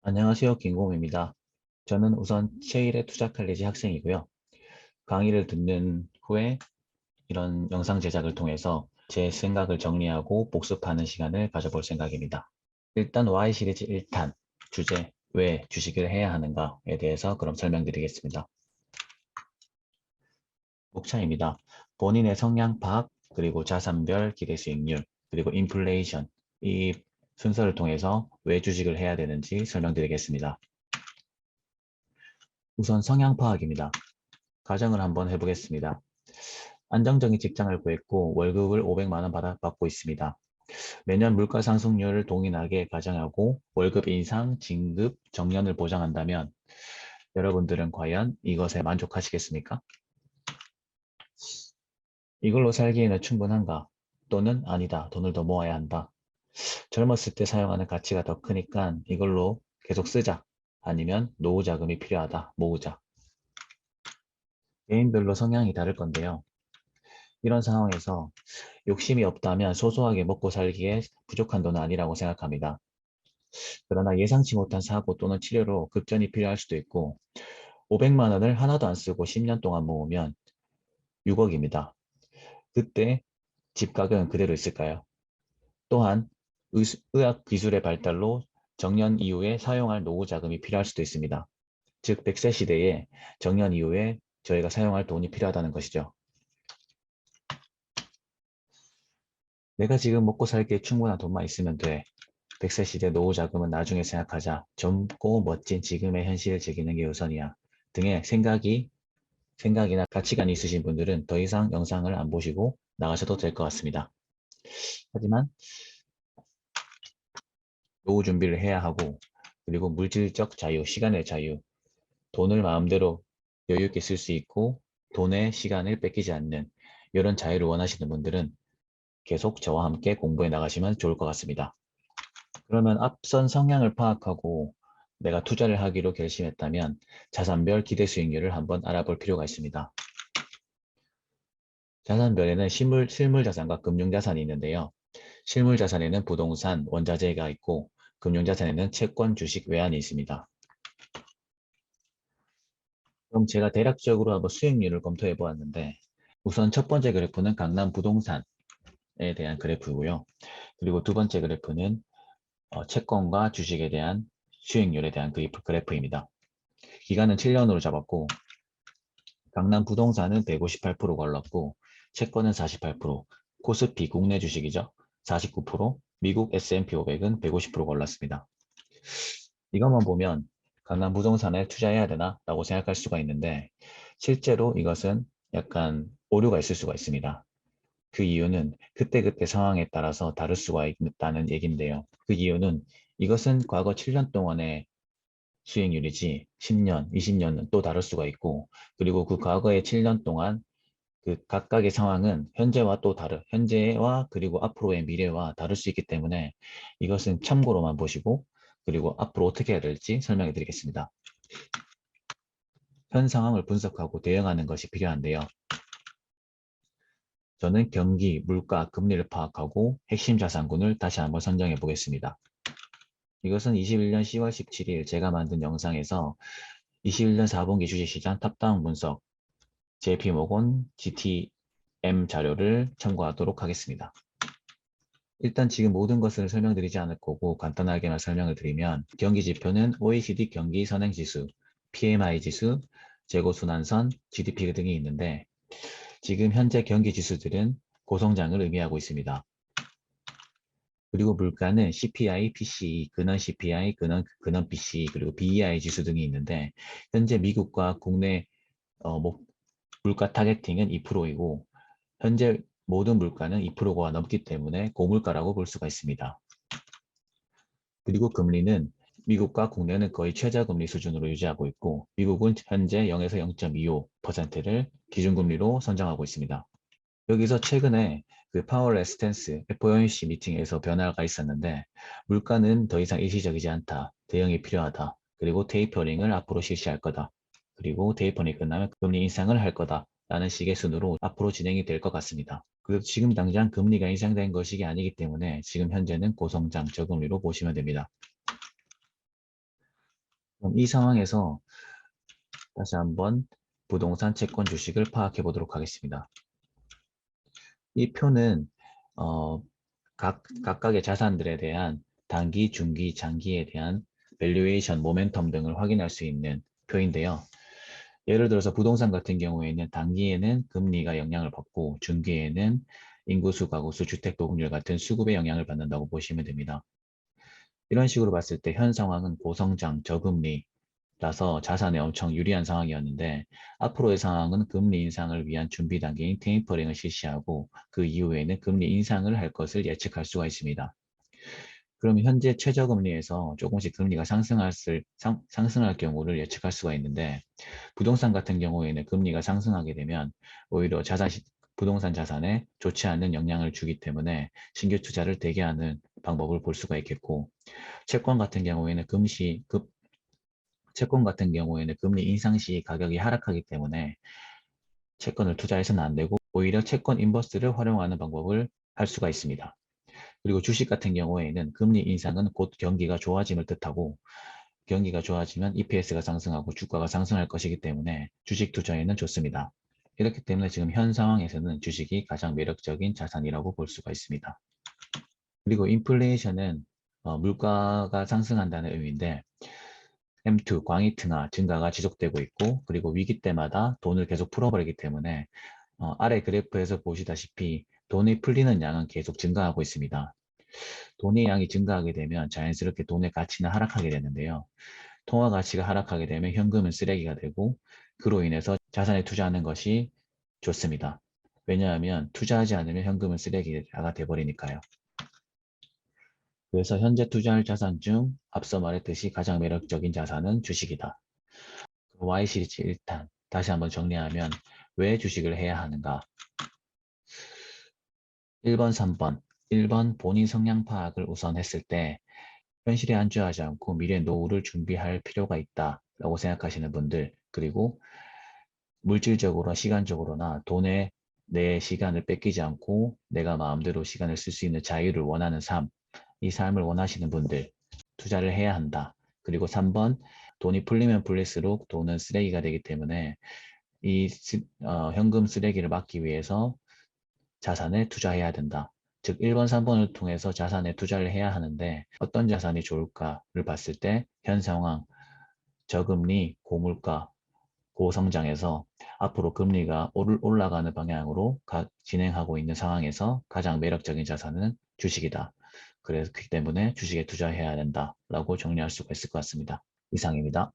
안녕하세요. 김공입니다. 저는 우선 체일에 투자할 예지 학생이고요. 강의를 듣는 후에 이런 영상 제작을 통해서 제 생각을 정리하고 복습하는 시간을 가져볼 생각입니다. 일단 Y 시리즈 1탄 주제 왜 주식을 해야 하는가에 대해서 그럼 설명드리겠습니다. 목차입니다. 본인의 성향 파악, 그리고 자산별 기대 수익률, 그리고 인플레이션 이 순서를 통해서 왜 주식을 해야 되는지 설명드리겠습니다. 우선 성향 파악입니다. 가정을 한번 해보겠습니다. 안정적인 직장을 구했고 월급을 500만 원 받고 있습니다. 매년 물가 상승률을 동일하게 가정하고 월급 인상, 진급, 정년을 보장한다면 여러분들은 과연 이것에 만족하시겠습니까? 이걸로 살기에는 충분한가? 또는 아니다. 돈을 더 모아야 한다. 젊었을 때 사용하는 가치가 더 크니까 이걸로 계속 쓰자. 아니면 노후 자금이 필요하다. 모으자. 개인별로 성향이 다를 건데요. 이런 상황에서 욕심이 없다면 소소하게 먹고 살기에 부족한 돈은 아니라고 생각합니다. 그러나 예상치 못한 사고 또는 치료로 급전이 필요할 수도 있고 500만 원을 하나도 안 쓰고 10년 동안 모으면 6억입니다. 그때 집 가격은 그대로 있을까요? 또한 의학 기술의 발달로 정년 이후에 사용할 노후 자금이 필요할 수도 있습니다. 즉 100세 시대에 정년 이후에 저희가 사용할 돈이 필요하다는 것이죠. 내가 지금 먹고 살기에 충분한 돈만 있으면 돼. 100세 시대 노후 자금은 나중에 생각하자. 젊고 멋진 지금의 현실을 즐기는 게 우선이야. 등의 생각이나 가치관이 있으신 분들은 더 이상 영상을 안 보시고 나가셔도 될 것 같습니다. 하지만 노후 준비를 해야 하고 그리고 물질적 자유, 시간의 자유, 돈을 마음대로 여유 있게 쓸 수 있고 돈의 시간을 뺏기지 않는 이런 자유를 원하시는 분들은 계속 저와 함께 공부해 나가시면 좋을 것 같습니다. 그러면 앞선 성향을 파악하고 내가 투자를 하기로 결심했다면 자산별 기대 수익률을 한번 알아볼 필요가 있습니다. 자산별에는 실물자산과 금융자산이 있는데요. 실물자산에는 부동산, 원자재가 있고 금융자산에는 채권, 주식, 외환이 있습니다. 그럼 제가 대략적으로 한번 수익률을 검토해 보았는데 우선 첫 번째 그래프는 강남 부동산에 대한 그래프고요. 그리고 두 번째 그래프는 채권과 주식에 대한 수익률에 대한 그래프입니다. 기간은 7년으로 잡았고 강남 부동산은 158% 걸렀고 채권은 48%, 코스피 국내 주식이죠. 49%, 미국 S&P 500은 150% 걸렸습니다. 이것만 보면 강남 부동산에 투자해야 되나? 라고 생각할 수가 있는데 실제로 이것은 약간 오류가 있을 수가 있습니다. 그 이유는 그때그때 상황에 따라서 다를 수가 있다는 얘기인데요. 그 이유는 이것은 과거 7년 동안의 수익률이지 10년, 20년은 또 다를 수가 있고 그리고 그 과거의 7년 동안 그 각각의 상황은 현재와 그리고 앞으로의 미래와 다를 수 있기 때문에 이것은 참고로만 보시고 그리고 앞으로 어떻게 해야 될지 설명해 드리겠습니다. 현 상황을 분석하고 대응하는 것이 필요한데요. 저는 경기, 물가, 금리를 파악하고 핵심 자산군을 다시 한번 선정해 보겠습니다. 이것은 21년 10월 17일 제가 만든 영상에서 21년 4분기 주식시장 탑다운 분석 JP모건 GTM 자료를 참고하도록 하겠습니다. 일단 지금 모든 것을 설명드리지 않을 거고 간단하게만 설명을 드리면 경기지표는 OECD 경기 선행지수, PMI 지수, 재고순환선, GDP 등이 있는데 지금 현재 경기 지수들은 고성장을 의미하고 있습니다. 그리고 물가는 CPI, PCE, 근원 CPI, 근원 PCE, 그리고 BEI 지수 등이 있는데 현재 미국과 국내 물가 타겟팅은 2%이고 현재 모든 물가는 2%가 넘기 때문에 고물가라고 볼 수가 있습니다. 그리고 금리는 미국과 국내는 거의 최저금리 수준으로 유지하고 있고 미국은 현재 0에서 0.25%를 기준금리로 선정하고 있습니다. 여기서 최근에 그 파월 스탠스 FOMC 미팅에서 변화가 있었는데 물가는 더 이상 일시적이지 않다. 대응이 필요하다. 그리고 테이퍼링을 앞으로 실시할 거다. 그리고 테이퍼링이 끝나면 금리 인상을 할 거다. 라는 식의 순으로 앞으로 진행이 될 것 같습니다. 그리고 지금 당장 금리가 인상된 것이 아니기 때문에 지금 현재는 고성장 저금리로 보시면 됩니다. 그럼 이 상황에서 다시 한번 부동산 채권 주식을 파악해 보도록 하겠습니다. 이 표는 각각의 자산들에 대한 단기, 중기, 장기에 대한 밸류에이션, 모멘텀 등을 확인할 수 있는 표인데요. 예를 들어서 부동산 같은 경우에는 단기에는 금리가 영향을 받고 중기에는 인구수, 가구수, 주택 도급률 같은 수급의 영향을 받는다고 보시면 됩니다. 이런 식으로 봤을 때 현 상황은 고성장, 저금리라서 자산에 엄청 유리한 상황이었는데 앞으로의 상황은 금리 인상을 위한 준비 단계인 테이퍼링을 실시하고 그 이후에는 금리 인상을 할 것을 예측할 수가 있습니다. 그럼 현재 최저금리에서 조금씩 금리가 상승할 경우를 예측할 수가 있는데 부동산 같은 경우에는 금리가 상승하게 되면 오히려 부동산 자산에 좋지 않은 영향을 주기 때문에 신규 투자를 대기하는 방법을 볼 수가 있겠고 채권 같은 경우에는 채권 같은 경우에는 금리 인상 시 가격이 하락하기 때문에 채권을 투자해서는 안 되고 오히려 채권 인버스를 활용하는 방법을 할 수가 있습니다. 그리고 주식 같은 경우에는 금리 인상은 곧 경기가 좋아짐을 뜻하고 경기가 좋아지면 EPS가 상승하고 주가가 상승할 것이기 때문에 주식 투자에는 좋습니다. 이렇기 때문에 지금 현 상황에서는 주식이 가장 매력적인 자산이라고 볼 수가 있습니다. 그리고 인플레이션은 물가가 상승한다는 의미인데 M2, 광이 증가가 지속되고 있고 그리고 위기 때마다 돈을 계속 풀어버리기 때문에 아래 그래프에서 보시다시피 돈이 풀리는 양은 계속 증가하고 있습니다. 돈의 양이 증가하게 되면 자연스럽게 돈의 가치는 하락하게 되는데요. 통화 가치가 하락하게 되면 현금은 쓰레기가 되고 그로 인해서 자산에 투자하는 것이 좋습니다. 왜냐하면 투자하지 않으면 현금은 쓰레기가 돼버리니까요. 그래서 현재 투자할 자산 중 앞서 말했듯이 가장 매력적인 자산은 주식이다. Y 시리즈 1탄 다시 한번 정리하면 왜 주식을 해야 하는가? 1번, 3번 1번 본인 성향 파악을 우선 했을 때 현실에 안주하지 않고 미래 노후를 준비할 필요가 있다 라고 생각하시는 분들 그리고 물질적으로나 시간적으로나 돈에 내 시간을 뺏기지 않고 내가 마음대로 시간을 쓸 수 있는 자유를 원하는 삶, 이 삶을 원하시는 분들 투자를 해야 한다. 그리고 3번 돈이 풀리면 풀릴수록 돈은 쓰레기가 되기 때문에 현금 쓰레기를 막기 위해서 자산에 투자해야 된다. 즉 1번, 3번을 통해서 자산에 투자를 해야 하는데 어떤 자산이 좋을까를 봤을 때 현 상황, 저금리, 고물가, 고성장에서 앞으로 금리가 올라가는 방향으로 진행하고 있는 상황에서 가장 매력적인 자산은 주식이다. 그렇기 때문에 주식에 투자해야 된다라고 정리할 수가 있을 것 같습니다. 이상입니다.